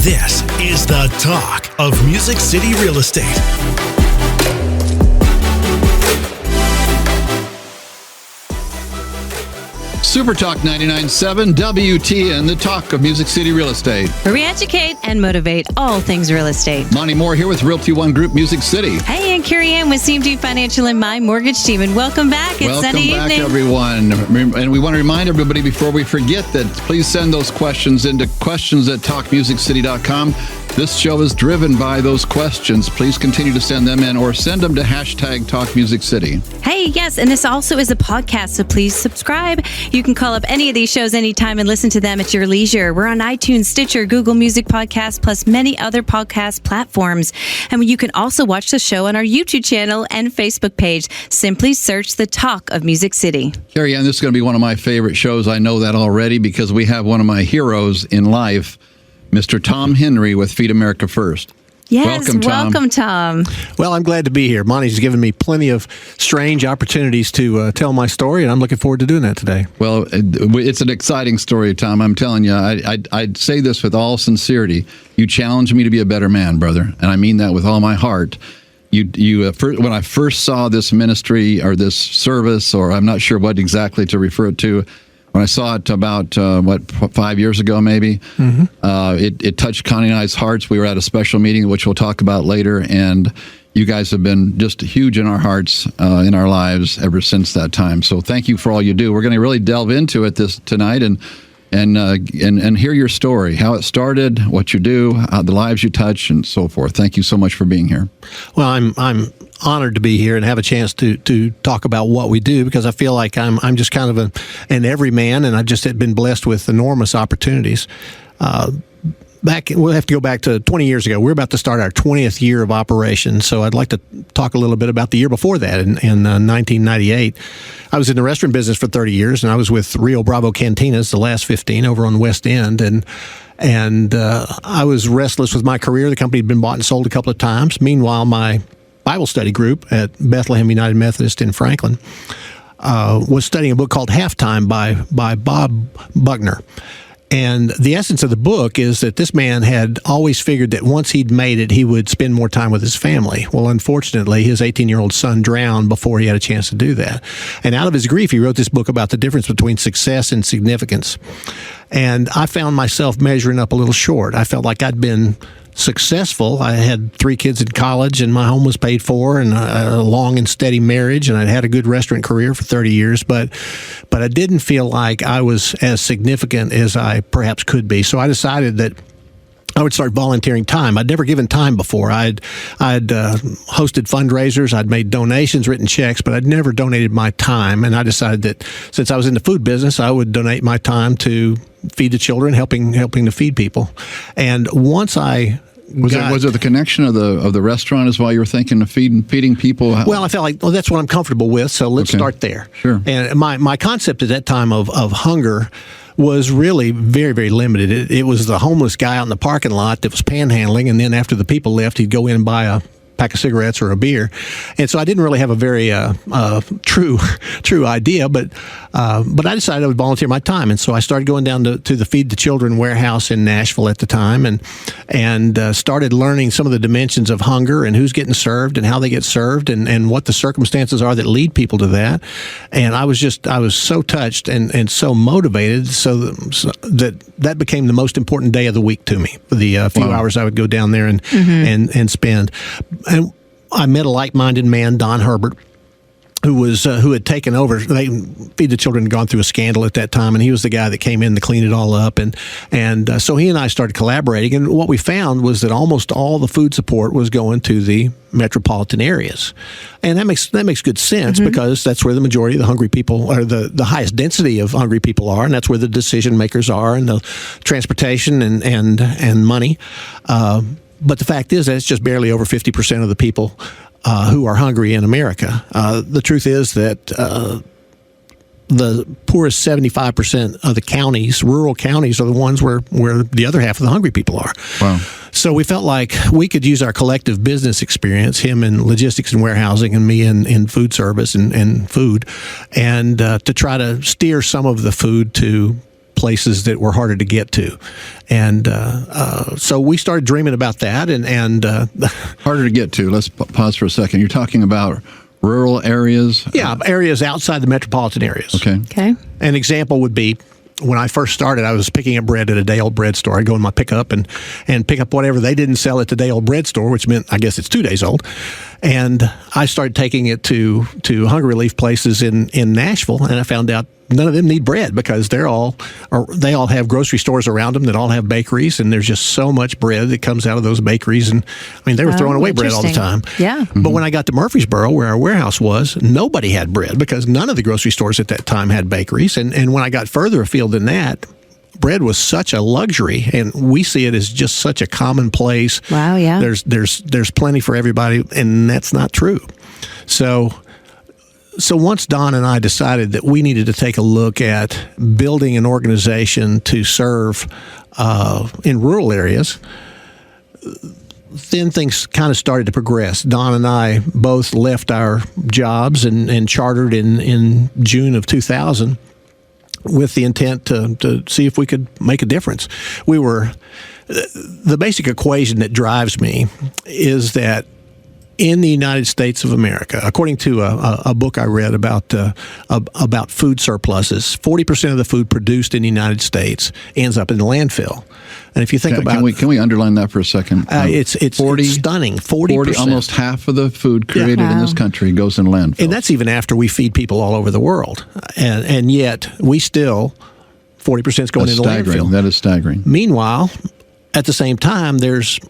This is the talk of Music City real estate. Super Talk 99.7 WTN, the talk of Music City real estate. Where we educate and motivate all things real estate. Monte Mohr here with Realty One Group Music City. Hey, and Carey Ann with CMG Financial and my mortgage team. And welcome back. It's Sunday Welcome back, evening. everyone. And we want to remind everybody before we forget that please send those questions into questions@talkmusiccity.com. This show is driven by those questions. Please continue to send them in or send them to #TalkMusicCity. Hey, yes, and this also is a podcast, so please subscribe. You can call up any of these shows anytime and listen to them at your leisure. We're on iTunes, Stitcher, Google Music Podcasts, plus many other podcast platforms. And you can also watch the show on our YouTube channel and Facebook page. Simply search The Talk of Music City. Carey Ann, this is going to be one of my favorite shows. I know that already because we have one of my heroes in life, Mr. Tom Henry with Feed America First. Yes, welcome, Tom. Well, I'm glad to be here. Monty's given me plenty of strange opportunities to tell my story, and I'm looking forward to doing that today. Well, it's an exciting story, Tom. I'm telling you, I'd say this with all sincerity. You challenged me to be a better man, brother, and I mean that with all my heart. When I first saw this ministry or this service, or I'm not sure what exactly to refer it to, when I saw it about, 5 years ago maybe, it touched Connie and I's hearts. We were at a special meeting, which we'll talk about later, and you guys have been just huge in our hearts, in our lives ever since that time. So thank you for all you do. We're going to really delve into it tonight and hear your story, how it started, what you do, the lives you touch, and so forth. Thank you so much for being here. Well, I'm honored to be here and have a chance to talk about what we do, because I feel like I'm just kind of an everyman, and I've just been blessed with enormous opportunities. We'll have to go back to 20 years ago. We're about to start our 20th year of operation, so I'd like to talk a little bit about the year before that. In 1998, I was in the restaurant business for 30 years, and I was with Rio Bravo Cantinas the last 15 over on the West End, and I was restless with my career. The company had been bought and sold a couple of times. Meanwhile, my Bible study group at Bethlehem United Methodist in Franklin was studying a book called Halftime by Bob Buckner. And the essence of the book is that this man had always figured that once he'd made it, he would spend more time with his family. Well, unfortunately, his 18-year-old son drowned before he had a chance to do that. And out of his grief, he wrote this book about the difference between success and significance. And I found myself measuring up a little short. I felt like I'd been successful. I had 3 kids in college, and my home was paid for, and a long and steady marriage, and I'd had a good restaurant career for 30 years, but I didn't feel like I was as significant as I perhaps could be. So I decided that I would start volunteering time. I'd never given time before. I'd hosted fundraisers, I'd made donations, written checks, but I'd never donated my time. And I decided that since I was in the food business, I would donate my time to feed the children, helping to feed people. And once I was it the connection of the restaurant is why you were thinking of feeding people? Well, I felt like, that's what I'm comfortable with, so let's start there. Sure. And my concept at that time of hunger was really very, very limited. It was the homeless guy out in the parking lot that was panhandling, and then after the people left, he'd go in and buy a pack of cigarettes or a beer. And so I didn't really have a very true idea, but I decided I would volunteer my time. And so I started going down to the Feed the Children warehouse in Nashville at the time, and started learning some of the dimensions of hunger and who's getting served and how they get served and what the circumstances are that lead people to that. And I was so touched and so motivated so that became the most important day of the week to me, the few hours I would go down there and spend. And I met a like-minded man, Don Herbert, who had taken over. Feed the Children had gone through a scandal at that time, and he was the guy that came in to clean it all up. And so he and I started collaborating. And what we found was that almost all the food support was going to the metropolitan areas, and that makes good sense because that's where the majority of the hungry people, or the highest density of hungry people, are, and that's where the decision makers are, and the transportation and money. But the fact is that it's just barely over 50% of the people who are hungry in America. The truth is that the poorest 75% of the counties, rural counties, are the ones where the other half of the hungry people are. Wow. So we felt like we could use our collective business experience, him in logistics and warehousing and me in food service and food, and to try to steer some of the food to places that were harder to get to. And so we started dreaming about that. And harder to get to. Let's pause for a second. You're talking about rural areas? Yeah, areas outside the metropolitan areas. Okay. An example would be, when I first started, I was picking up bread at a day-old bread store. I'd go in my pickup and pick up whatever they didn't sell at the day-old bread store, which meant, I guess, it's 2 days old. And I started taking it to hunger relief places in Nashville, and I found out none of them need bread because they all have grocery stores around them that all have bakeries, and there's just so much bread that comes out of those bakeries. And I mean, they were throwing away bread all the time. Yeah. But when I got to Murfreesboro, where our warehouse was, nobody had bread because none of the grocery stores at that time had bakeries. And when I got further afield than that, bread was such a luxury, and we see it as just such a commonplace. Wow, yeah. There's plenty for everybody, and that's not true. So once Don and I decided that we needed to take a look at building an organization to serve in rural areas, then things kind of started to progress. Don and I both left our jobs and chartered in June of 2000 with the intent to see if we could make a difference. The basic equation that drives me is that in the United States of America, according to a book I read about food surpluses, 40% of the food produced in the United States ends up in the landfill. And if you think about, can we underline that for a second? It's stunning. 40%, almost half of the food created in this country goes in landfill, and that's even after we feed people all over the world. And yet we still 40% is going in the landfill. That is staggering. Meanwhile, at the same time, there's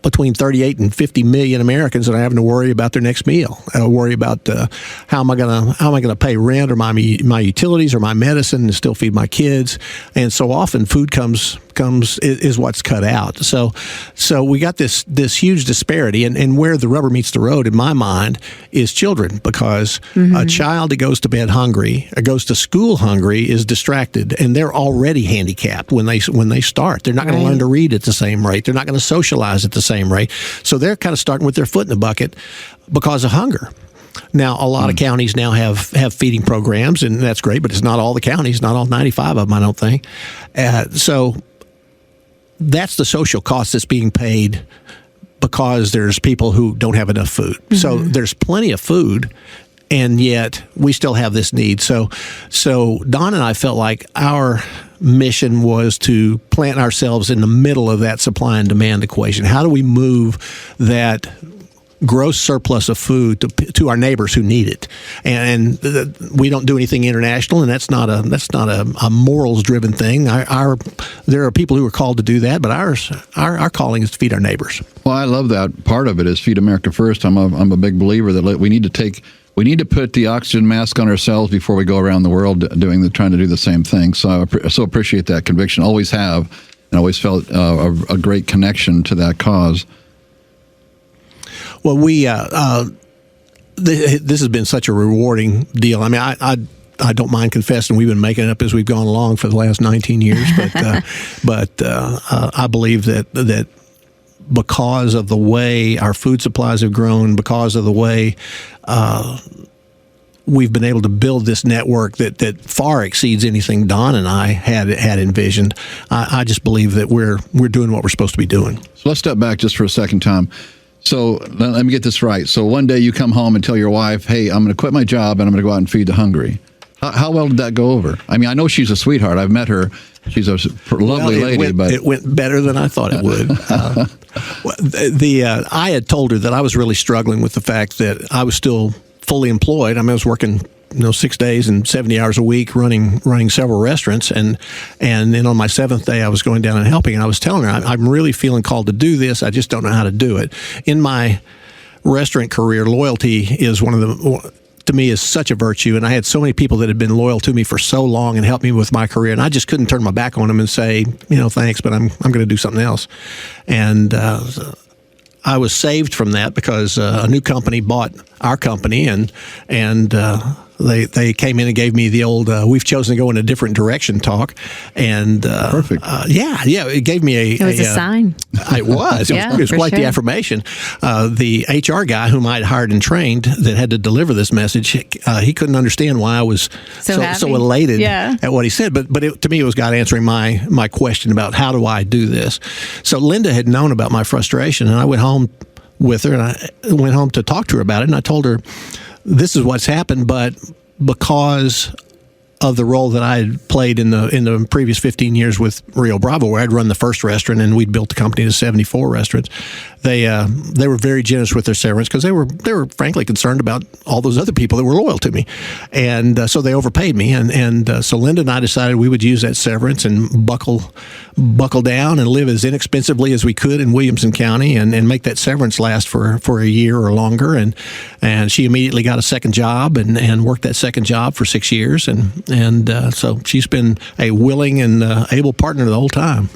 between 38 and 50 million Americans that are having to worry about their next meal. Worry about how am I going to pay rent or my utilities or my medicine and still feed my kids. And so often food is what's cut out. So we got this huge disparity, and where the rubber meets the road in my mind is children, because a child that goes to bed hungry or goes to school hungry is distracted, and they're already handicapped when they start. They're not going to learn to read at the same rate. They're not going to socialize at the same rate. So they're kind of starting with their foot in the bucket because of hunger. Now, a lot of counties now have feeding programs, and that's great, but it's not all the counties, not all 95 of them, I don't think. So that's the social cost that's being paid because there's people who don't have enough food. Mm-hmm. So there's plenty of food, and yet we still have this need. So Don and I felt like our mission was to plant ourselves in the middle of that supply and demand equation. How do we move that gross surplus of food to our neighbors who need it? And we don't do anything international, and that's not a morals driven thing. There are people who are called to do that, but our calling is to feed our neighbors. Well, I love that. Part of it is Feed America First. I'm a big believer that we need to put the oxygen mask on ourselves before we go around the world trying to do the same thing. So I so appreciate that conviction. Always have, and always felt a great connection to that cause. Well, this has been such a rewarding deal. I mean, I don't mind confessing we've been making it up as we've gone along for the last 19 years, but I believe that because of the way our food supplies have grown, because of the way we've been able to build this network that far exceeds anything Don and I had envisioned, I just believe that we're doing what we're supposed to be doing. So let's step back just for a second, Tom. So let me get this right. So one day you come home and tell your wife, hey, I'm going to quit my job and I'm going to go out and feed the hungry. How well did that go over? I mean, I know she's a sweetheart. I've met her. She's a lovely lady. It went better than I thought it would. I had told her that I was really struggling with the fact that I was still fully employed. I mean, I was working 6 days and 70 hours a week running several restaurants. And then on my seventh day, I was going down and helping. And I was telling her, I'm really feeling called to do this. I just don't know how to do it. In my restaurant career, loyalty is to me, is such a virtue. And I had so many people that had been loyal to me for so long and helped me with my career. And I just couldn't turn my back on them and say, thanks, but I'm going to do something else. And I was saved from that because a new company bought our company, and they came in and gave me the old we've chosen to go in a different direction talk. And perfect. It gave me it was a sign. It was. Yeah, It was for quite the sure. affirmation. The HR guy whom I'd hired and trained that had to deliver this message, he couldn't understand why I was So happy. so elated Yeah. at what he said. But to me, it was God answering my question about how do I do this. So Linda had known about my frustration, and I went home with her, and I went home to talk to her about it, and I told her, this is what's happened, but because of the role that I had played in the previous 15 years with Rio Bravo, where I'd run the first restaurant and we'd built the company to 74 restaurants. They were very generous with their severance because they were frankly concerned about all those other people that were loyal to me, and so they overpaid me. And so Linda and I decided we would use that severance and buckle down and live as inexpensively as we could in Williamson County and make that severance last for a year or longer. And she immediately got a second job and worked that second job for 6 years. And so she's been a willing and able partner the whole time.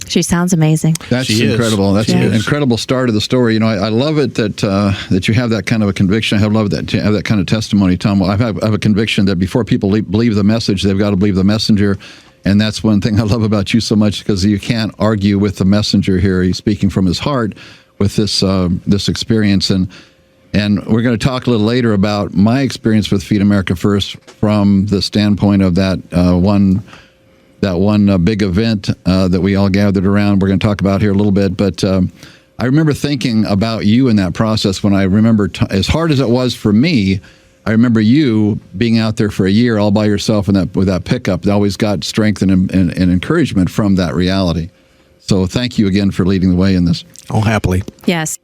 She sounds amazing. That's She is. incredible. That's She an is. incredible start of the story. You know, I love it that you have that kind of a conviction. I love that to have that kind of testimony, Tom. I have a conviction that before people believe the message, they've got to believe the messenger. And that's one thing I love about you so much, because you can't argue with the messenger here. He's speaking from his heart with this experience. And we're going to talk a little later about my experience with Feed America First from the standpoint of that one big event that we all gathered around. We're going to talk about here a little bit. But I remember thinking about you in that process when I remember, as hard as it was for me, I remember you being out there for a year all by yourself with that pickup. That always got strength and encouragement from that reality. So thank you again for leading the way in this. Oh, happily. Yes.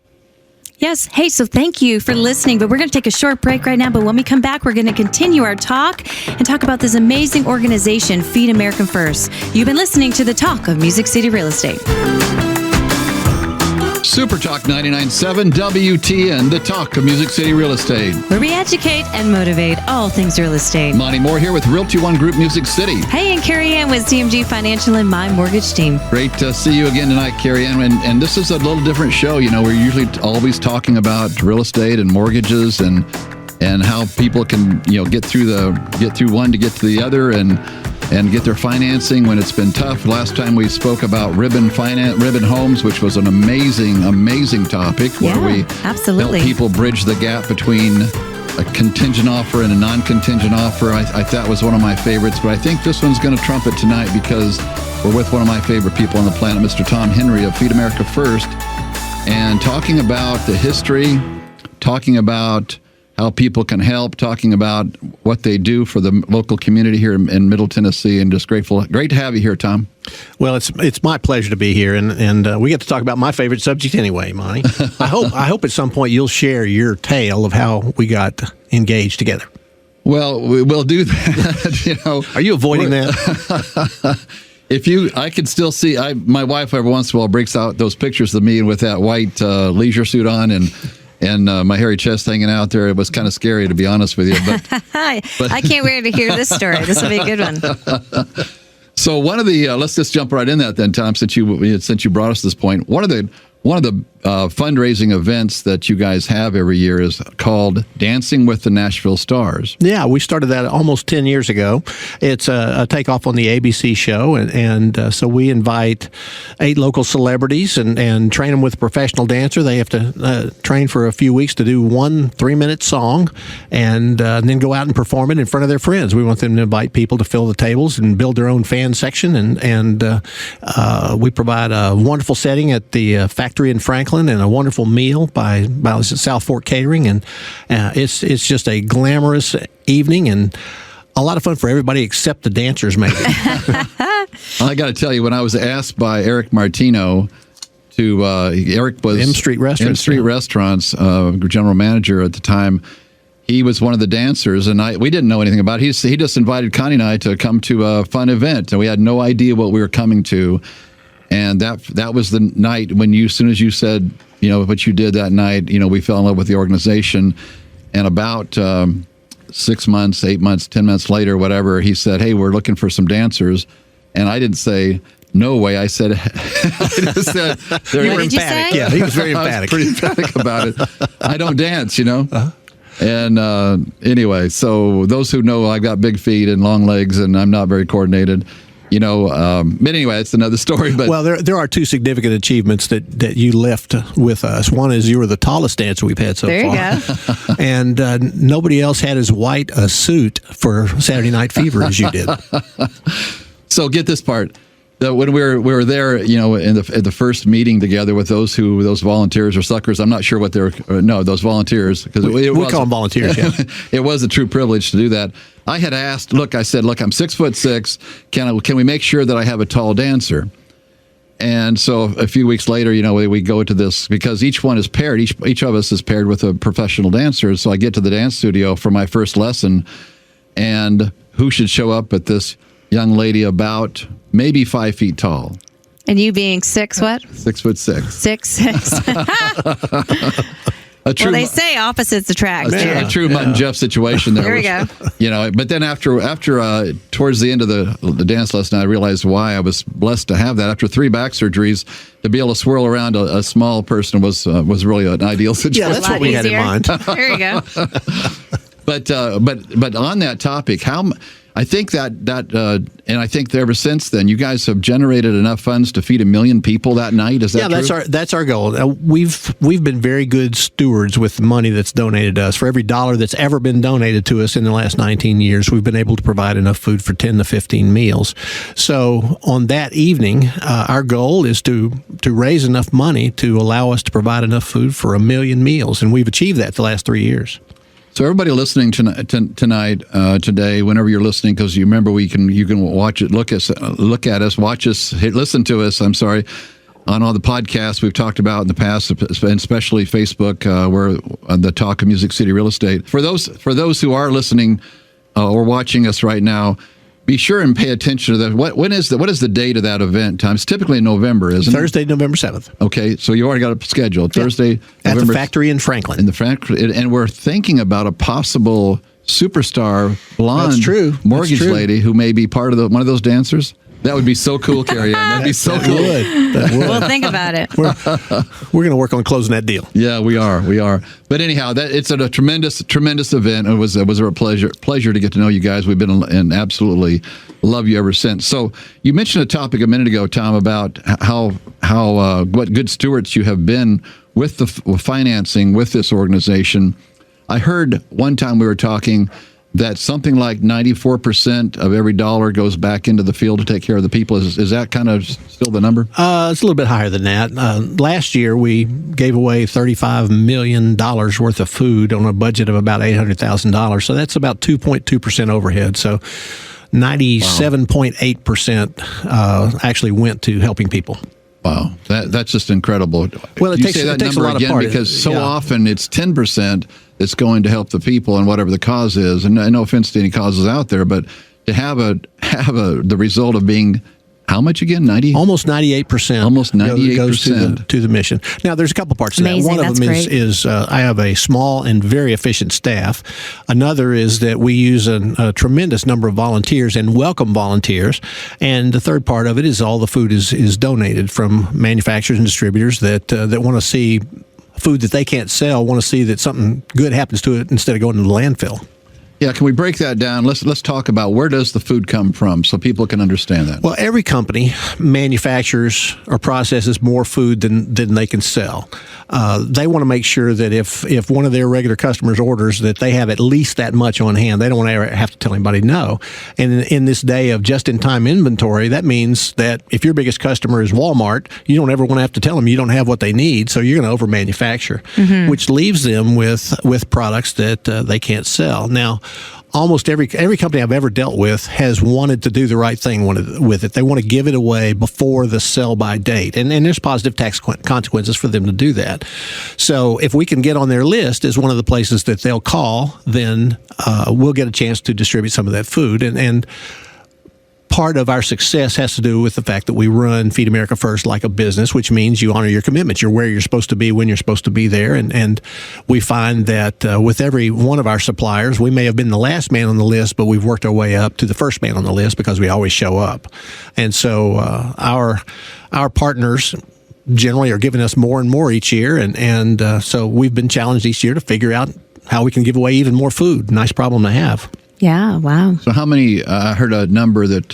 Yes. Hey, so thank you for listening. But we're going to take a short break right now. But when we come back, we're going to continue our talk and talk about this amazing organization, Feed America First. You've been listening to the talk of Music City Real Estate. Super Talk 99.7 WTN, the talk of Music City Real Estate. Where we educate and motivate all things real estate. Monte Mohr here with Realty One Group Music City. Hey, and Carey Ann with CMG Financial and my mortgage team. Great to see you again tonight, Carey Ann. And this is a little different show. You know, we're usually always talking about real estate and mortgages and how people can, get through one to get to the other and get their financing when it's been tough. Last time we spoke about Ribbon Homes, which was an amazing topic where we absolutely help people bridge the gap between a contingent offer and a non-contingent offer. I thought was one of my favorites, but I think this one's going to trump it tonight because we're with one of my favorite people on the planet, Mr. Tom Henry of Feed America First, and talking about the history, talking about how people can help, talking about what they do for the local community here in Middle Tennessee, and just great to have you here, Tom. Well, it's my pleasure to be here, and we get to talk about my favorite subject anyway, Monty. I hope at some point you'll share your tale of how we got engaged together. Well, we'll do that. Are you avoiding that? I could still see. My wife every once in a while breaks out those pictures of me with that white leisure suit on and my hairy chest hanging out there. It was kind of scary, to be honest with you. But I can't wait to hear this story. This will be a good one. So one of the let's just jump right in that then, Tom, since you brought us to this point. One of the fundraising events that you guys have every year is called Dancing with the Nashville Stars. Yeah, we started that almost 10 years ago. It's a takeoff on the ABC show, and so we invite 8 local celebrities and train them with a professional dancer. They have to train for a few weeks to do one 3-minute song and then go out and perform it in front of their friends. We want them to invite people to fill the tables and build their own fan section, and we provide a wonderful setting at the factory in Franklin and a wonderful meal by South Fork Catering, and it's just a glamorous evening and a lot of fun for everybody except the dancers, maybe. I got to tell you, when I was asked by Eric Martino Eric was M Street Restaurants general manager at the time. He was one of the dancers, and we didn't know anything about it. He just invited Connie and I to come to a fun event, and we had no idea what we were coming to. And that was the night when as soon as you said, what you did that night, we fell in love with the organization. And about 6 months, 8 months, 10 months later, whatever, he said, "Hey, we're looking for some dancers." And I didn't say, "No way." I said, What did you say? Yeah, he was very emphatic. I was pretty emphatic about it. I don't dance, Uh-huh. And anyway, so those who know, I've got big feet and long legs, and I'm not very coordinated. But anyway, it's another story. But well, there are two significant achievements that you left with us. One is you were the tallest dancer we've had so far. There you go. And nobody else had as white a suit for Saturday Night Fever as you did. So get this part. When we were there, in the first meeting together with those volunteers or suckers, I'm not sure what they're. No, those volunteers, because we call them volunteers. Yeah. It was a true privilege to do that. I had asked. I said, I'm 6'6". Can we make sure that I have a tall dancer? And so a few weeks later, we go to this because each one is paired. Each of us is paired with a professional dancer. So I get to the dance studio for my first lesson, and who should show up but this young lady about maybe 5 feet tall. And you being 6'6". 6'6". 6'6". Well, they say opposites attract. A true Mutt and Jeff situation there. There we go. But then after towards the end of the dance lesson, I realized why I was blessed to have that. After 3 back surgeries, to be able to swirl around a small person was really an ideal situation. Yeah, that's what we had in mind. There you go. But on that topic, I think that and I think that ever since then, you guys have generated enough funds to feed 1 million people that night. Is that true? That's our goal. We've been very good stewards with the money that's donated to us. For every dollar that's ever been donated to us in the last 19 years, we've been able to provide enough food for 10 to 15 meals. So on that evening, our goal is to raise enough money to allow us to provide enough food for 1 million meals, and we've achieved that the last 3 years. So everybody listening tonight, today, whenever you're listening, because you remember you can watch it, look at us, watch us, listen to us. I'm sorry, on all the podcasts we've talked about in the past, and especially Facebook, where the talk of Music City Real Estate. For those who are listening or watching us right now, be sure and pay attention to that. What is the date of that event, Tom? It's typically in November, isn't it? Thursday, November 7th. Okay, so you already got it scheduled. Thursday, at November, the factory in Franklin. In the factory, and we're thinking about a possible superstar blonde mortgage lady who may be part of one of those dancers. That would be so cool, Carey Ann. That'd be so cool. That would. We'll think about it. We're going to work on closing that deal. Yeah, we are. But anyhow, it's a tremendous event. It was a pleasure to get to know you guys. We've been and absolutely love you ever since. So you mentioned a topic a minute ago, Tom, about how what good stewards you have been with the financing with this organization. I heard one time we were talking that something like 94% of every dollar goes back into the field to take care of the people. Is that kind of still the number? It's a little bit higher than that. Last year, we gave away $35 million worth of food on a budget of about $800,000. So that's about 2.2% overhead. So 97.8% actually went to helping people. Wow, that's just incredible. Well, it takes a lot of part because so often it's 10% that's going to help the people and whatever the cause is. And no offense to any causes out there, but to have the result of being how much again? Almost 98%. Almost 98% goes to the mission. Now, there's a couple parts to Amazing. that. One of them That's is I have a small and very efficient staff. Another is that we use a tremendous number of volunteers and welcome volunteers. And the third part of it is all the food is donated from manufacturers and distributors that want to see food that they can't sell, want to see that something good happens to it instead of going to the landfill. Yeah, can we break that down? Let's talk about where does the food come from so people can understand that. Well, every company manufactures or processes more food than they can sell. They want to make sure that if one of their regular customers orders that they have at least that much on hand. They don't want to ever have to tell anybody no. And in this day of just-in-time inventory, that means that if your biggest customer is Walmart, you don't ever want to have to tell them you don't have what they need, so you're going to over-manufacture, which leaves them with products that they can't sell. Now, almost every company I've ever dealt with has wanted to do the right thing with it. They want to give it away before the sell-by date. And there's positive tax consequences for them to do that. So if we can get on their list as one of the places that they'll call, then we'll get a chance to distribute some of that food. And part of our success has to do with the fact that we run Feed America First like a business, which means you honor your commitments. You're where you're supposed to be when you're supposed to be there. And we find that with every one of our suppliers, we may have been the last man on the list, but we've worked our way up to the first man on the list because we always show up. And so our partners generally are giving us more and more each year. And so we've been challenged each year to figure out how we can give away even more food. Nice problem to have. Yeah, wow. So how many, I heard a number that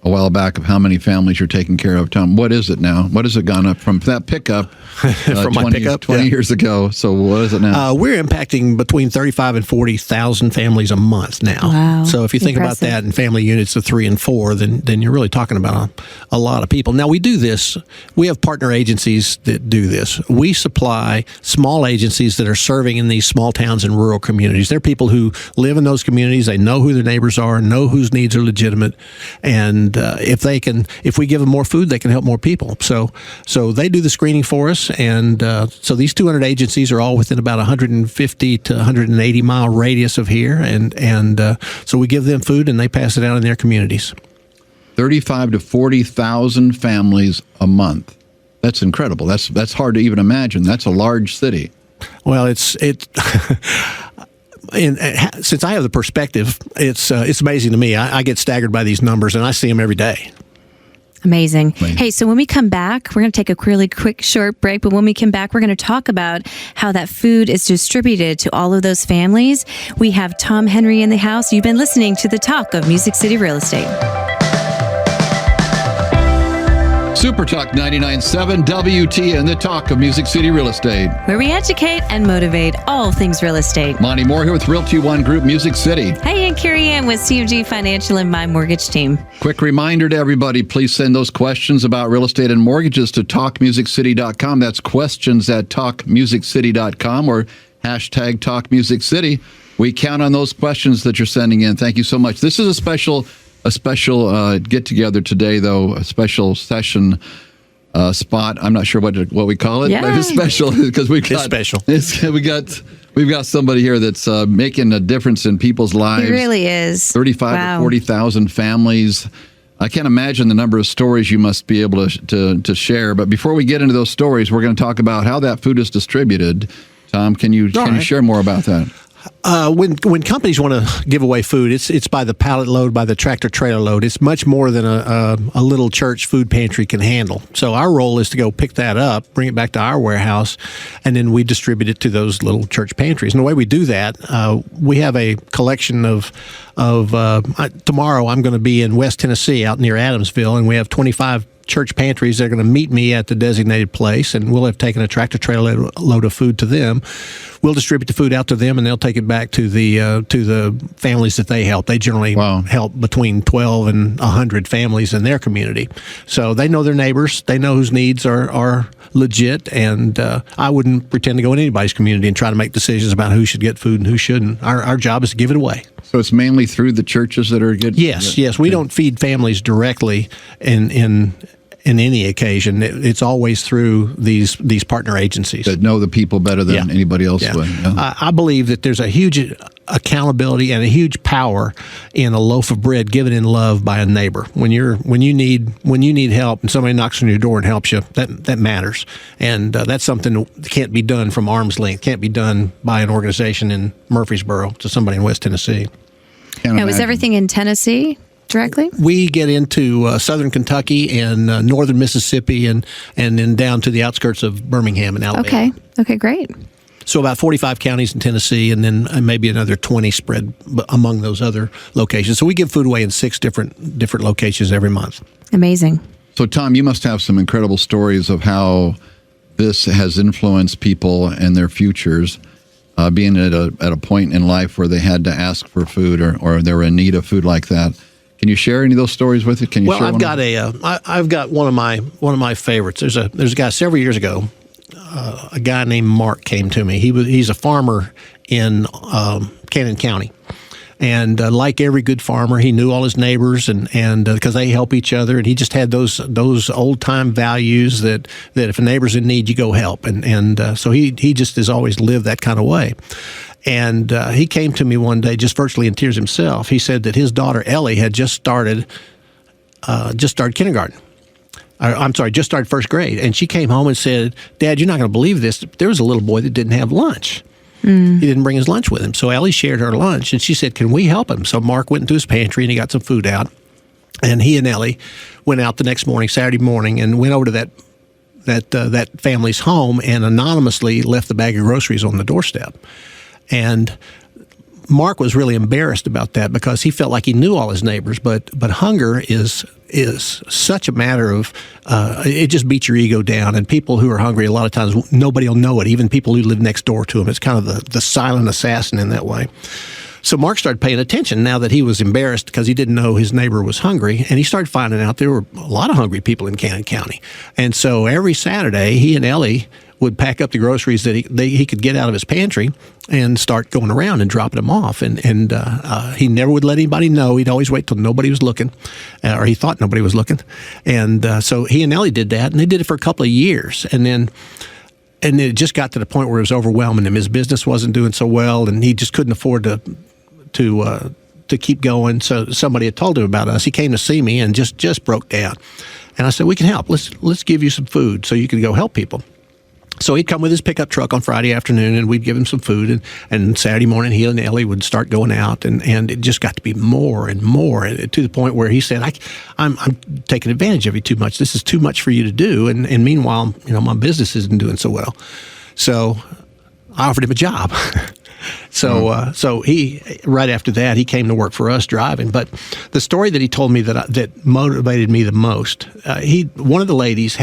a while back of how many families you're taking care of. Tom, what is it now? What has it gone up from that pickup from 20, my pickup 20 years ago? So what is it now? We're impacting between 35 and 40,000 families a month now. Wow. So if you think about that in family units of 3 and 4, then you're really talking about a lot of people. Now, we do this. We have partner agencies that do this. We supply small agencies that are serving in these small towns and rural communities. They're people who live in those communities. They know who their neighbors are, know whose needs are legitimate, and if we give them more food, they can help more people. So they do the screening for us, and so these 200 agencies are all within about 150 to 180 mile radius of here, and so we give them food, and they pass it out in their communities. 35 to 40,000 families a month. That's incredible. That's hard to even imagine. That's a large city. Well, it's. And since I have the perspective, it's amazing to me. I get staggered by these numbers, and I see them every day. Amazing. Hey, so when we come back, we're going to take a really quick, short break. But when we come back, we're going to talk about how that food is distributed to all of those families. We have Tom Henry in the house. You've been listening to the Talk of Music City Real Estate. Super Talk 99.7 WT and the Talk of Music City Real Estate, where we educate and motivate all things real estate. Monte Mohr here with Realty One Group Music City. Hey, and Carey Ann with CMG Financial and my mortgage team. Quick reminder to everybody, please send those questions about real estate and mortgages to talkmusiccity.com. That's questions at talkmusiccity.com or hashtag talkmusiccity. We count on those questions that you're sending in. Thank you so much. This is a special get-together today, though, a special session spot. I'm not sure what we call it. Yeah. But it's special because we've got somebody here that's making a difference in people's lives. It really is. 35 to 40,000 families. I can't imagine the number of stories you must be able to share. But before we get into those stories, we're going to talk about how that food is distributed. Tom, can you share more about that? When companies want to give away food, it's by the pallet load, by the tractor trailer load. It's much more than a little church food pantry can handle. So our role is to go pick that up, bring it back to our warehouse, and then we distribute it to those little church pantries. And the way we do that, we have a collection of tomorrow I'm going to be in West Tennessee out near Adamsville, and we have 25 church pantries. They're going to meet me at the designated place, and we'll have taken a tractor trailer load of food to them. We'll distribute the food out to them, and they'll take it back to the families that they help. They generally help between 12 and 100 families in their community. So they know their neighbors. They know whose needs are legit, and I wouldn't pretend to go in anybody's community and try to make decisions about who should get food and who shouldn't. Our job is to give it away. So it's mainly through the churches that are good? Yes. We don't feed families directly in any occasion. It's always through these partner agencies that know the people better than anybody else would. Yeah. I believe that there's a huge accountability and a huge power in a loaf of bread given in love by a neighbor. When you need help and somebody knocks on your door and helps you, that matters. And that's something that can't be done from arm's length. Can't be done by an organization in Murfreesboro to somebody in West Tennessee. Now, is everything in Tennessee directly? We get into southern Kentucky and northern Mississippi and then down to the outskirts of Birmingham and Alabama. Okay, great. So about 45 counties in Tennessee, and then maybe another 20 spread among those other locations. So we give food away in 6 different locations every month. Amazing. So Tom, you must have some incredible stories of how this has influenced people and their futures. Being at a point in life where they had to ask for food or they were in need of food like that. Can you share any of those stories with it? I've got one of my favorites. There's a guy several years ago. A guy named Mark came to me. He's a farmer in Cannon County, and like every good farmer, he knew all his neighbors and because they help each other, and he just had those old time values that if a neighbor's in need, you go help, and so he just has always lived that kind of way. And he came to me one day, just virtually in tears himself. He said that his daughter Ellie had just started kindergarten. Just started first grade. And she came home and said, "Dad, you're not going to believe this. There was a little boy that didn't have lunch. He didn't bring his lunch with him." So Ellie shared her lunch, and she said, "Can we help him?" So Mark went into his pantry, and he got some food out. And he and Ellie went out the next morning, Saturday morning, and went over to that family's home and anonymously left the bag of groceries on the doorstep. And Mark was really embarrassed about that because he felt like he knew all his neighbors, but hunger is such a matter of it just beats your ego down. And people who are hungry, a lot of times nobody will know it, even people who live next door to them. It's kind of the silent assassin in that way. So Mark started paying attention now that he was embarrassed because he didn't know his neighbor was hungry, and he started finding out there were a lot of hungry people in Cannon County. And so every Saturday, he and Ellie would pack up the groceries that he could get out of his pantry and start going around and dropping them off. And he never would let anybody know. He'd always wait till nobody was looking, or he thought nobody was looking. And so he and Ellie did that, and they did it for a couple of years. And then it just got to the point where it was overwhelming him. His business wasn't doing so well, and he just couldn't afford to keep going. So somebody had told him about us. He came to see me and just broke down. And I said, we can help. Let's give you some food so you can go help people. So he'd come with his pickup truck on Friday afternoon, and we'd give him some food. And Saturday morning, he and Ellie would start going out, and it just got to be more and more, to the point where he said, I'm taking advantage of you too much. This is too much for you to do. And meanwhile, my business isn't doing so well. So I offered him a job. So he, right after that, he came to work for us driving. But the story that he told me that motivated me the most, one of the ladies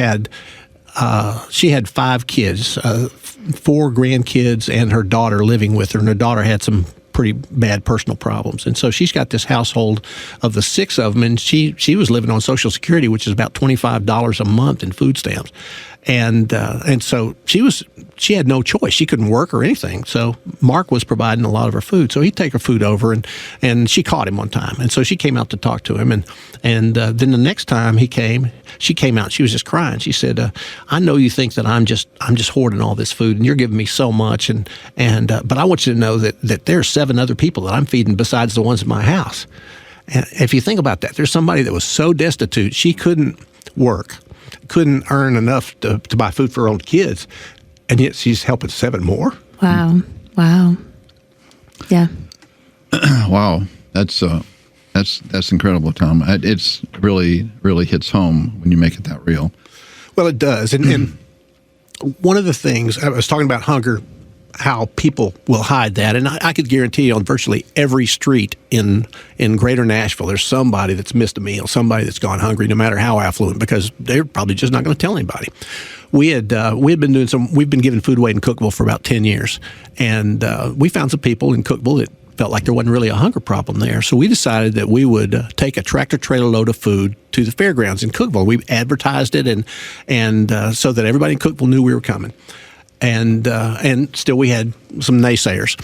she had 5 kids, 4 grandkids, and her daughter living with her. And her daughter had some pretty bad personal problems. And so she's got this household of the 6 of them, and she was living on Social Security, which is about $25 a month in food stamps. And so she had no choice. She couldn't work or anything. So Mark was providing a lot of her food. So he'd take her food over, and she caught him one time. And so she came out to talk to him. And then the next time she came out. She was just crying. She said, "I know you think that I'm just hoarding all this food, and you're giving me so much. But I want you to know that there's 7 other people that I'm feeding besides the ones in my house." And if you think about that, there's somebody that was so destitute she couldn't work, couldn't earn enough to buy food for her own kids, and yet she's helping 7 more. Wow. Yeah. Wow. That's incredible, Tom. It's really, really hits home when you make it that real. Well, it does. And one of the things, I was talking about hunger, how people will hide that. And I could guarantee you on virtually every street in greater Nashville, there's somebody that's missed a meal, somebody that's gone hungry, no matter how affluent, because they're probably just not going to tell anybody. We've been giving food away in Cookeville for about 10 years. And we found some people in Cookeville that felt like there wasn't really a hunger problem there. So we decided that we would take a tractor-trailer load of food to the fairgrounds in Cookeville. We advertised it and so that everybody in Cookeville knew we were coming. And still we had some naysayers.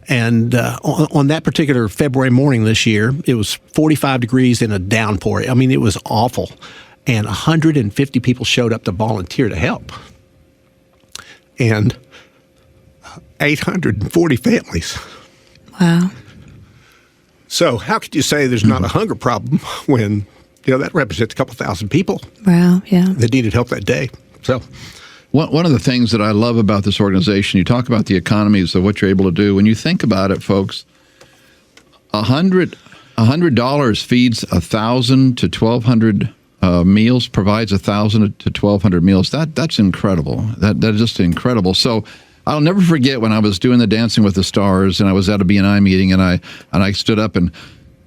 And on that particular February morning this year, it was 45 degrees in a downpour. I mean, it was awful. And 150 people showed up to volunteer to help. And 840 families. Wow. So how could you say there's not a hunger problem when, that represents a couple thousand people? Wow, yeah. That needed help that day. So one of the things that I love about this organization, you talk about the economies of what you're able to do. When you think about it, folks, $100 feeds 1,000 to 1,200 meals, provides 1,000 to 1,200 meals. That's incredible. That is just incredible. So I'll never forget when I was doing the Dancing with the Stars, and I was at a BNI meeting, and I stood up and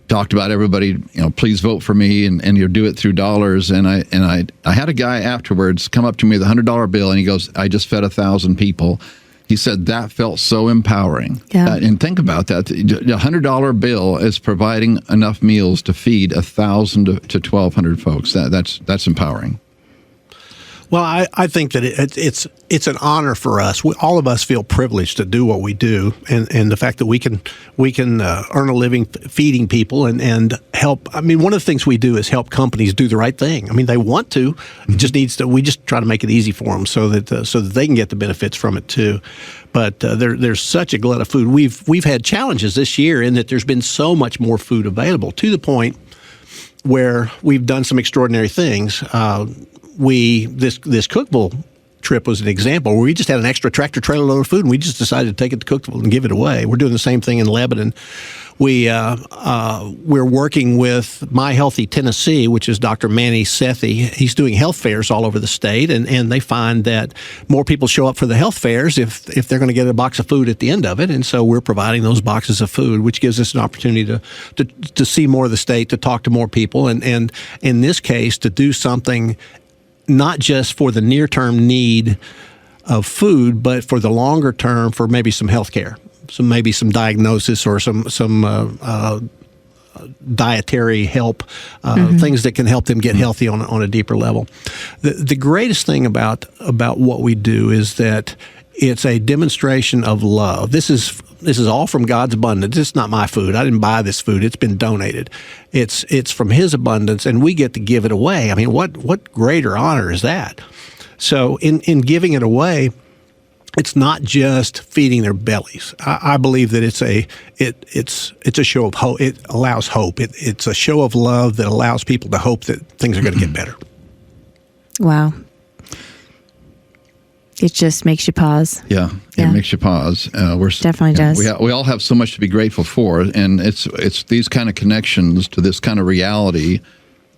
talked about everybody, please vote for me, and you do it through dollars. And I had a guy afterwards come up to me with a $100 bill, and he goes, "I just fed 1,000 people." He said that felt so empowering. Yeah. And think about that. A $100 bill is providing enough meals to feed 1,000 to 1,200 folks. That's empowering. Well, I think that it's an honor for us. All of us feel privileged to do what we do, and the fact that we can earn a living feeding people and help. I mean, one of the things we do is help companies do the right thing. I mean, they want to. It just needs to. We just try to make it easy for them so that they can get the benefits from it too. But there's such a glut of food. We've had challenges this year in that there's been so much more food available, to the point where we've done some extraordinary things. This Cookeville trip was an example where we just had an extra tractor trailer load of food, and we just decided to take it to Cookeville and give it away. We're doing the same thing in Lebanon. We're working with My Healthy Tennessee, which is Dr. Manny Sethi. He's doing health fairs all over the state, and they find that more people show up for the health fairs if they're going to get a box of food at the end of it. And so we're providing those boxes of food, which gives us an opportunity to see more of the state, to talk to more people, and in this case, to do something not just for the near-term need of food, but for the longer term for maybe some health care. So maybe some diagnosis or some dietary help, things that can help them get healthy on a deeper level. The greatest thing about what we do is that it's a demonstration of love. This is all from God's abundance. It's not my food. I didn't buy this food. It's been donated. It's from His abundance, and we get to give it away. I mean, what greater honor is that? So in giving it away, it's not just feeding their bellies. I believe that it's a show of hope. It allows hope. It's a show of love that allows people to hope that things are going to get better. Wow. It just makes you pause. Yeah, it makes you pause. Definitely does. We all have so much to be grateful for, and it's these kind of connections to this kind of reality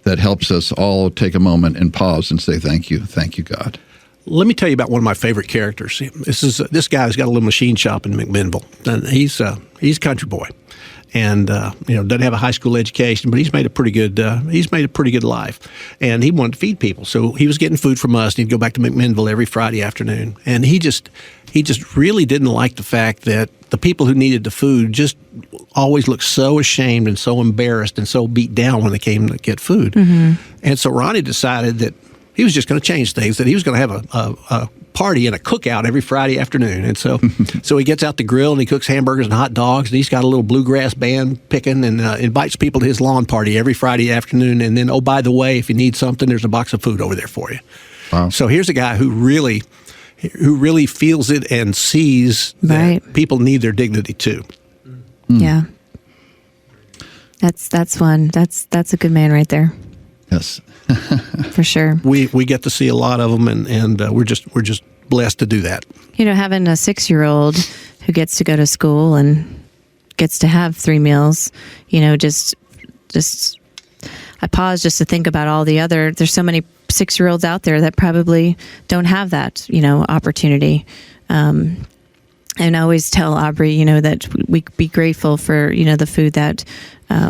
that helps us all take a moment and pause and say thank you, God. Let me tell you about one of my favorite characters. This guy has got a little machine shop in McMinnville, and he's a country boy, and doesn't have a high school education, but he's made a pretty good life, and he wanted to feed people, so he was getting food from us, and he'd go back to McMinnville every Friday afternoon, and he just really didn't like the fact that the people who needed the food just always looked so ashamed and so embarrassed and so beat down when they came to get food, and so Ronnie decided that he was just going to change things, that he was going to have a party and a cookout every Friday afternoon. And so he gets out the grill and he cooks hamburgers and hot dogs, and he's got a little bluegrass band picking, and invites people to his lawn party every Friday afternoon. And then, oh, by the way, if you need something, there's a box of food over there for you. Wow. So here's a guy who really feels it and sees that people need their dignity too. Yeah. That's one. That's a good man right there. Yes. For sure. We get to see a lot of them, and we're just blessed to do that. Having a 6-year-old who gets to go to school and gets to have 3 meals, just I pause just to think about all the other. There's so many 6-year-olds out there that probably don't have that, opportunity. And I always tell Aubrey, that we be grateful for, the food that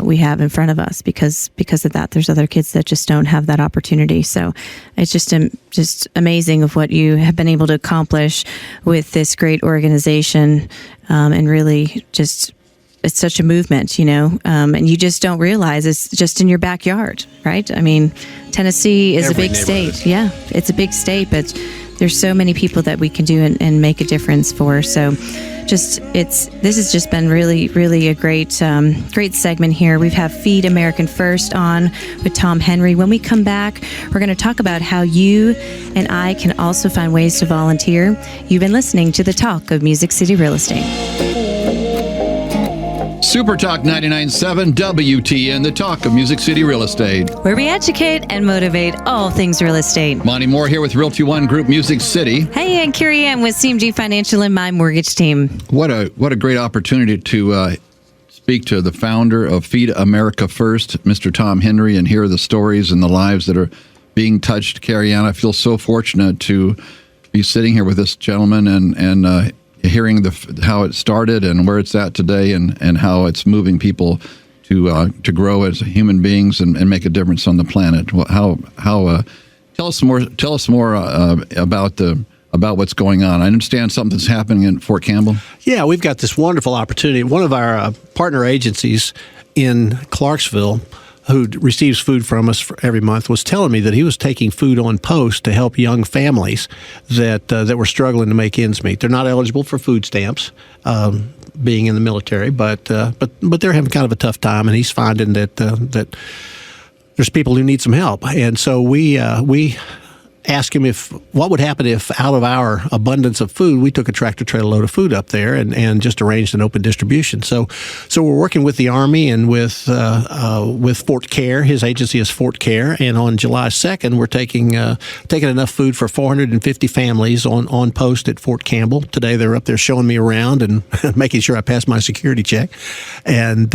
we have in front of us, because of that. There's other kids that just don't have that opportunity. So it's just amazing of what you have been able to accomplish with this great organization, and really just it's such a movement, and you just don't realize it's just in your backyard, right? I mean, Tennessee is a big state. Yeah, it's a big state, but there's so many people that we can do and make a difference for. So this has just been really, really a great segment here. We've had Feed American First on with Tom Henry. When we come back, we're going to talk about how you and I can also find ways to volunteer. You've been listening to the Talk of Music City Real Estate. Super Talk 99.7 WTN, the Talk of Music City Real Estate, where we educate and motivate all things real estate. Monte Mohr here with Realty One Group Music City. Hey, and Carey Ann with CMG Financial and my mortgage team. What a great opportunity to speak to the founder of Feed America First, Mr. Tom Henry, and hear the stories and the lives that are being touched. Carey Ann, I feel so fortunate to be sitting here with this gentleman and hearing how it started and where it's at today, and how it's moving people to grow as human beings and make a difference on the planet. Tell us more about what's going on. I understand something's happening in Fort Campbell. Yeah, we've got this wonderful opportunity. One of our partner agencies in Clarksville, who receives food from us every month, was telling me that he was taking food on post to help young families that were struggling to make ends meet. They're not eligible for food stamps, being in the military, but they're having kind of a tough time, and he's finding that there's people who need some help. And so we asked him what would happen if, out of our abundance of food, we took a tractor trailer load of food up there and just arranged an open distribution. So we're working with the Army and with Fort Care. His agency is Fort Care, and on July 2nd, we're taking enough food for 450 families on post at Fort Campbell. Today, they're up there showing me around and making sure I pass my security check, and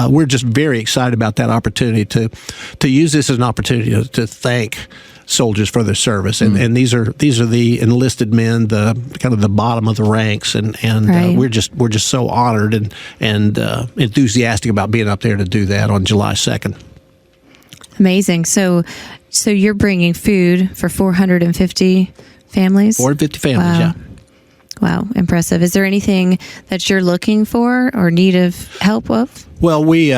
we're just very excited about that opportunity to use this as an opportunity to thank soldiers for their service, and these are the enlisted men, the kind of the bottom of the ranks, and right. we're just so honored and enthusiastic about being up there to do that on July 2nd. Amazing. So you're bringing food for 450 families? 450 families, wow. Yeah. Wow, impressive. Is there anything that you're looking for or need of help with? Well, we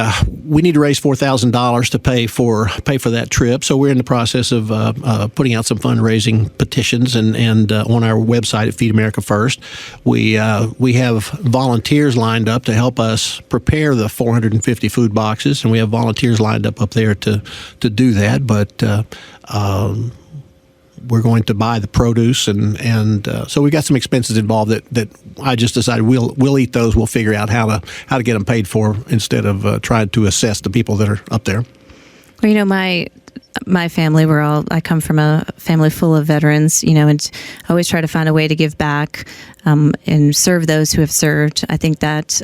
need to raise $4,000 to pay for that trip. So we're in the process of putting out some fundraising petitions and on our website at Feed America First. We have volunteers lined up to help us prepare the 450 food boxes, and we have volunteers lined up there to do that. But we're going to buy the produce, and so we've got some expenses involved that I just decided we'll eat those. We'll figure out how to get them paid for instead of trying to assess the people that are up there. Well, you know, my family, I come from a family full of veterans, you know, and I always try to find a way to give back and serve those who have served. I think that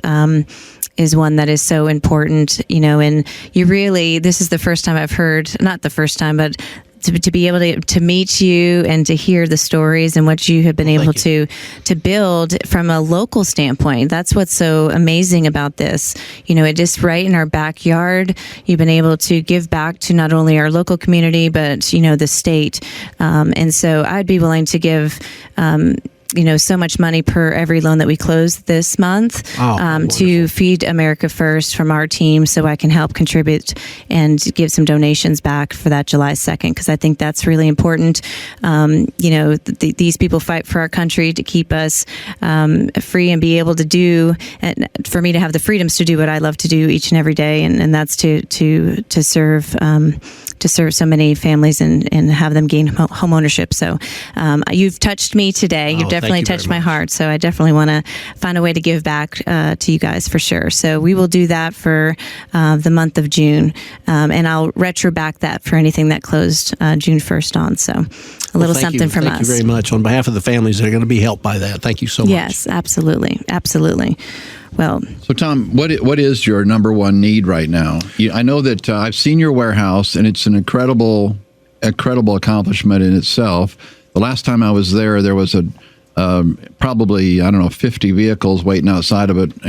is one that is so important, you know, and this is the first time I've heard, not the first time, but to be able to meet you and to hear the stories and what you have been able to build from a local standpoint. That's what's so amazing about this. You know, it is right in our backyard. You've been able to give back to not only our local community, but, you know, the state. And so I'd be willing to give, so much money per every loan that we close this month to Feed America First from our team, so I can help contribute and give some donations back for that July 2nd, because I think that's really important. These people fight for our country to keep us free and be able to do, and for me to have the freedoms to do what I love to do each and every day, and that's to serve so many families and have them gain home ownership. So you've touched me today. You've definitely touched my heart. So I definitely want to find a way to give back to you guys for sure. So we will do that for the month of June. And I'll retro back that for anything that closed June 1st on. So a little something from us. Thank you very much on behalf of the families that are going to be helped by that. Thank you so much. Yes, absolutely. Absolutely. Well, so Tom, what is your number one need right now? I know that I've seen your warehouse, and it's an incredible accomplishment in itself. The last time I was there was probably 50 vehicles waiting outside of it,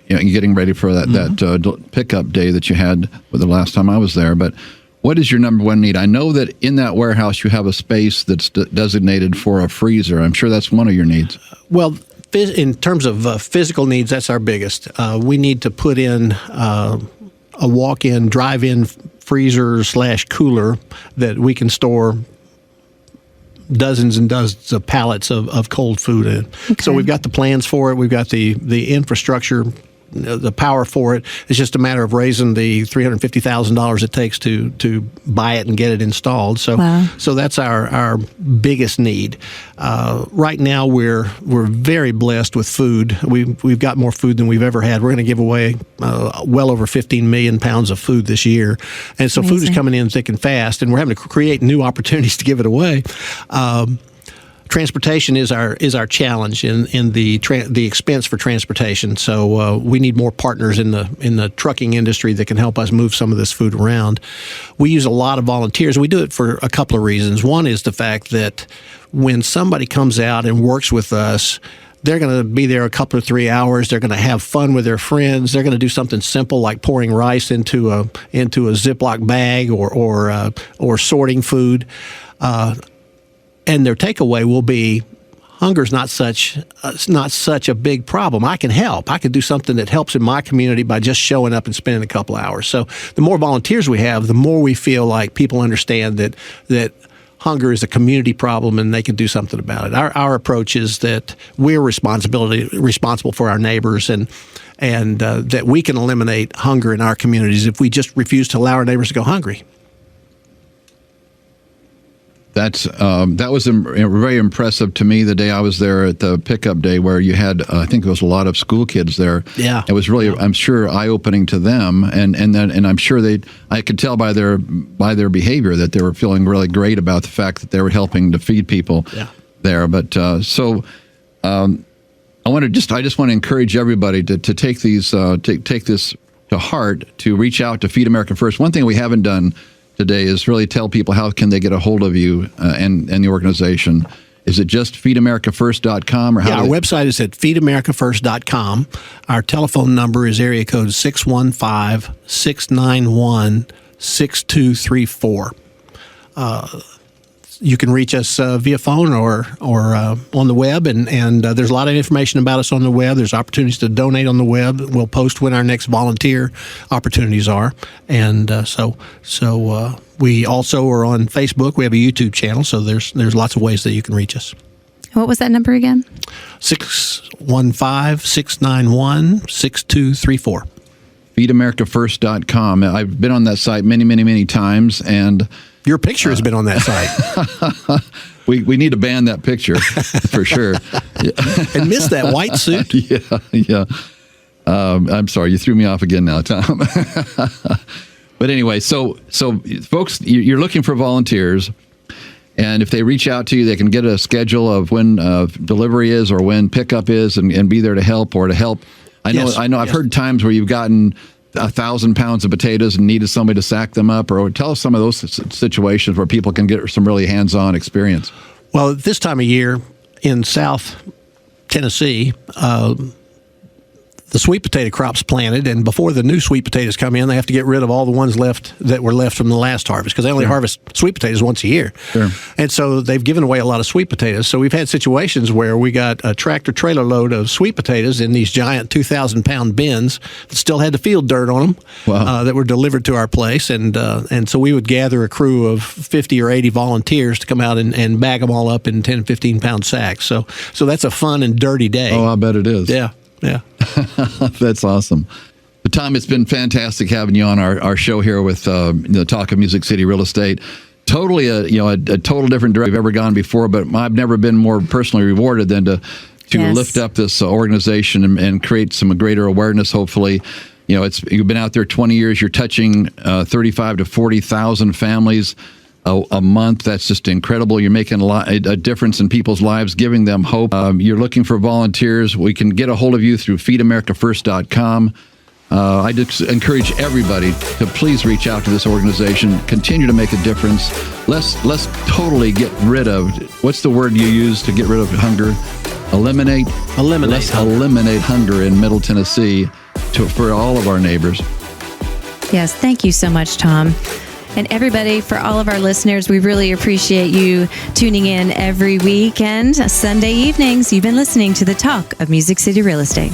getting ready for that pickup day that you had the last time I was there. But what is your number one need? I know that in that warehouse you have a space that's designated for a freezer. I'm sure that's one of your needs. Well, in terms of physical needs, that's our biggest. We need to put in a walk-in, drive-in freezer / cooler that we can store dozens and dozens of pallets of cold food in. Okay. So we've got the plans for it. We've got the infrastructure, the power for it. It's just a matter of raising the $350,000 it takes to buy it and get it installed. So, wow. So that's our biggest need. Right now, we're very blessed with food. We've got more food than we've ever had. We're going to give away well over 15 million pounds of food this year, and so Amazing. Food is coming in thick and fast, and we're having to create new opportunities to give it away. Transportation is our challenge in the expense for transportation. So we need more partners in the trucking industry that can help us move some of this food around. We use a lot of volunteers. We do it for a couple of reasons. One is the fact that when somebody comes out and works with us, they're going to be there a couple of 3 hours. They're going to have fun with their friends. They're going to do something simple like pouring rice into a Ziploc bag or sorting food. And their takeaway will be, hunger's not such a big problem. I can help. I can do something that helps in my community by just showing up and spending a couple hours. So the more volunteers we have, the more we feel like people understand that hunger is a community problem and they can do something about it. Our approach is that we're responsible for our neighbors and that we can eliminate hunger in our communities if we just refuse to allow our neighbors to go hungry. That was very impressive to me the day I was there at the pickup day, where you had I think it was a lot of school kids there. Yeah, it was really I'm sure eye-opening to them, and I'm sure I could tell by their behavior that they were feeling really great about the fact that they were helping to feed people there. But I just want to encourage everybody to take these take this to heart, to reach out to Feed America First. One thing we haven't done today is really tell people how can they get a hold of you and the organization. Is it just feedamericafirst.com? Or how our website is at feedamericafirst.com. Our telephone number is area code 615-691-6234. You can reach us via phone or on the web, and there's a lot of information about us on the web. There's opportunities to donate on the web. We'll post when our next volunteer opportunities are, and so we also are on Facebook. We have a YouTube channel, so there's lots of ways that you can reach us. What was that number again? 615-691-6234. feedamericafirst.com. I've been on that site many, many, many times, and your picture has been on that site. We need to ban that picture for sure. And miss that white suit. Yeah. I'm sorry, you threw me off again now, Tom. But anyway, so folks, you're looking for volunteers, and if they reach out to you, they can get a schedule of when delivery is or when pickup is, and be there to help or to help. I know. I've heard times where you've gotten 1,000 pounds of potatoes and needed somebody to sack them up, or tell us some of those situations where people can get some really hands-on experience. Well, at this time of year in South Tennessee, the sweet potato crop's planted, and before the new sweet potatoes come in, they have to get rid of all the ones that were left from the last harvest, because they only harvest sweet potatoes once a year. Sure. And so they've given away a lot of sweet potatoes. So we've had situations where we got a tractor trailer load of sweet potatoes in these giant 2,000-pound bins that still had the field dirt on them. Wow. That were delivered to our place, and so we would gather a crew of 50 or 80 volunteers to come out and bag them all up in 10, 15-pound sacks. So that's a fun and dirty day. Oh, I bet it is. Yeah. That's awesome. But Tom, it's been fantastic having you on our show here with the Talk of Music City Real Estate. Totally a total different direction I've ever gone before, but I've never been more personally rewarded than to lift up this organization and create some greater awareness. Hopefully, you've been out there 20 years. You're touching 35 to 40,000 families a month. That's just incredible. You're making a difference in people's lives, giving them hope. You're looking for volunteers. We can get a hold of you through feedamericafirst.com. I just encourage everybody to please reach out to this organization. Continue to make a difference. Let's totally get rid of, what's the word you use to get rid of hunger? Eliminate. Let's eliminate hunger in Middle Tennessee for all of our neighbors. Yes, thank you so much, Tom. And everybody, for all of our listeners, we really appreciate you tuning in every weekend, Sunday evenings. You've been listening to the Talk of Music City Real Estate.